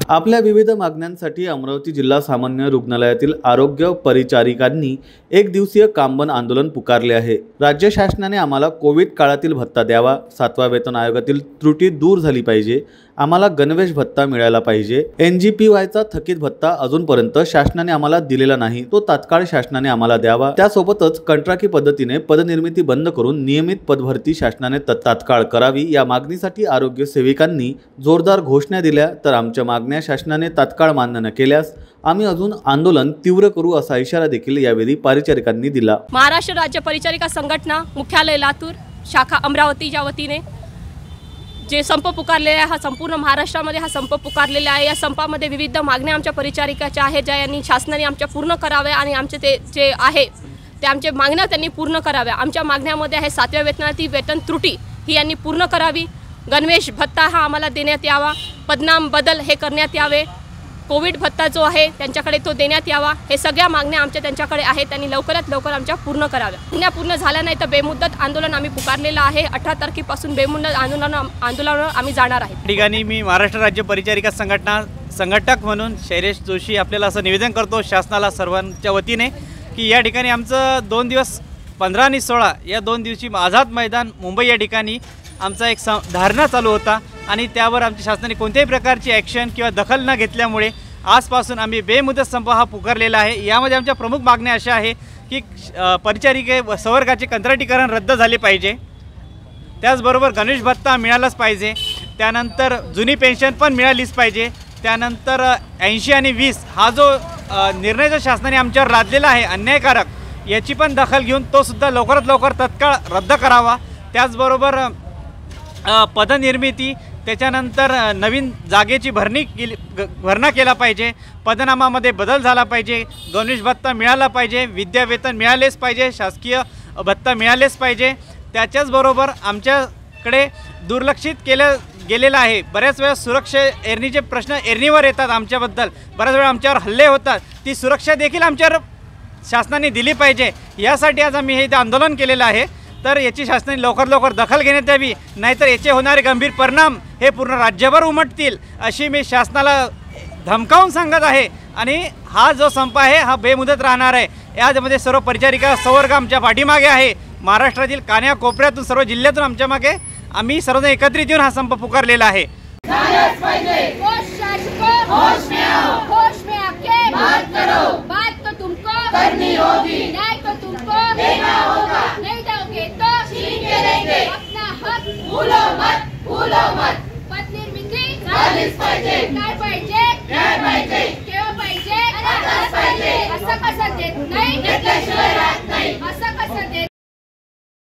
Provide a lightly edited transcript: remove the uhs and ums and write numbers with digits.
आपल्या विविध मागण्यांसाठी अमरावती जिल्हा सामान्य रुग्णालयातील आरोग्य परिचारिकांनी एक दिवसीय कामबंद आंदोलन पुकारले आहे। राज्य शासनाने आम्हाला कोविड काळातील भत्ता द्यावा, 7व्या वेतन आयोगातील त्रुटी दूर झाली पाहिजे, आम्हाला गणवेश भत्ता मिळाला पाहिजे, NGPYचा थकीत भत्ता अजूनपर्यंत शासनाने आम्हाला दिलेला नाही, तो तात्काळ शासनाने आम्हाला द्यावा। त्यासोबतच कंत्राटी पद्धतीने पदनिर्मिती बंद करून नियमित पदभरती शासनाने तात्काळ करावी। या मागणीसाठी आरोग्य सेविकांनी जोरदार घोषणा दिल्या, तर आमच्या मागण्या शासनाने तात्काळ मान्य न केल्यास आम्ही अजून आंदोलन तीव्र करू असा इशारा देखील यावेळी परिचारिकांनी दिला। महाराष्ट्र राज्य परिचारिका संघटना मुख्यालय लातूर शाखा अमरावतीच्या वतीने जे संप पुकारलेला आहे, हा संपूर्ण महाराष्ट्रामध्ये हा संप पुकारलेला आहे। या संपामध्ये विविध मागण्या आमच्या परिचारिकाच्या आहेत, ज्या यांनी शासनाने आमच्या पूर्ण कराव्या आणि आमचे ते जे आहे ते आमचे मागण्या त्यांनी पूर्ण कराव्या। आमच्या मागण्यामध्ये आहे 7व्या वेतनातील वेतन त्रुटी ही यांनी पूर्ण करावी, गणवेश भत्ता हा आम्हाला देण्यात यावा, पदनाम बदल हे करण्यात यावे, कोविड भत्ता जो आहे त्यांच्याकडे तो देण्यात यावा। हे सगळ्या मागण्या आमच्या त्यांच्याकडे आहेत, त्यांनी लवकरात लवकर आमच्या पूर्ण कराव्या। मागण्या पूर्ण झाल्या नाही तर बेमुदत आंदोलन आम्ही पुकारलेलं आहे। 18 तारखेपासून बेमुदत आंदोलनावर आम्ही जाणार आहे। ठिकाणी मी महाराष्ट्र राज्य परिचारिका संघटना संघटक म्हणून शैलेश जोशी आपल्याला असं निवेदन करतो शासनाला सर्वांच्या वतीने की या ठिकाणी आमचं 2 दिवस 15 आणि 16 या 2 दिवशी आझाद मैदान मुंबई या ठिकाणी आमचा एक धारणा चालू होता आणि त्यावर आमच्या शासनाने कोणत्याही प्रकारची ॲक्शन किंवा दखल न घेतल्यामुळे आजपासून आम्ही बेमुदत संप हा पुकारलेला आहे। यामध्ये आमच्या प्रमुख मागण्या अशा आहे की परिचारिके संवर्गाचे कंत्राटीकरण रद्द झाले पाहिजे, त्याचबरोबर गणवेश भत्ता मिळालाच पाहिजे, त्यानंतर जुनी पेन्शन पण मिळालीच पाहिजे, त्यानंतर 80 आणि 20 हा जो निर्णय जो शासनाने आमच्यावर लादलेला आहे अन्यायकारक, याची पण दखल घेऊन तो सुद्धा लवकरात लवकर तत्काळ रद्द करावा। त्याचबरोबर पदनिर्मिती, त्याच्यानंतर नवीन जागेची भरणा केला पाहिजे, पदनामामध्ये बदल झाला पाहिजे, गणवेश भत्ता मिळाला पाहिजे, विद्यावेतन मिळालेच पाहिजे, शासकीय भत्ता मिळालेच पाहिजे। त्याच्याचबरोबर आमच्याकडे दुर्लक्षित केलं गेलेलं आहे। बऱ्याच वेळा सुरक्षा एरणीचे प्रश्न एरणीवर येतात, आमच्याबद्दल बऱ्याच वेळा आमच्यावर हल्ले होतात, ती सुरक्षा देखील आमच्यावर शासनाने दिली पाहिजे। यासाठी आज आम्ही हे आंदोलन केलेलं आहे। तर याची शासनाने लवकर दखल घेण्यात यावी, नाहीतर याचे होणारे गंभीर परिणाम हे पूर्ण राज्यभर उमटतील अशी मी शासनाला धमकावून सांगत आहे। आणि हा जो संप आहे हा बेमुदत राहणार आहे। यामध्ये सर्व परिचारिका संवर्ग आमच्या पाठीमागे आहे। महाराष्ट्रातील कान्याकोपऱ्यातून सर्व जिल्ह्यातून आमच्या मागे आम्ही सर्वजण एकत्रित येऊन हा संप पुकारलेला आहे। करनी होगी, न्याय तो तुमको देना होगा, नहीं दोगे तो छीन के लेंगे अपना हक, भूलो मत पदनिर्मिती झालीच पाहिजे, काय पाहिजे, न्याय पाहिजे, केव्हा पाहिजे, आताच पाहिजे, असं कसं देत नाही, घेतल्याशिवाय राहत नाही।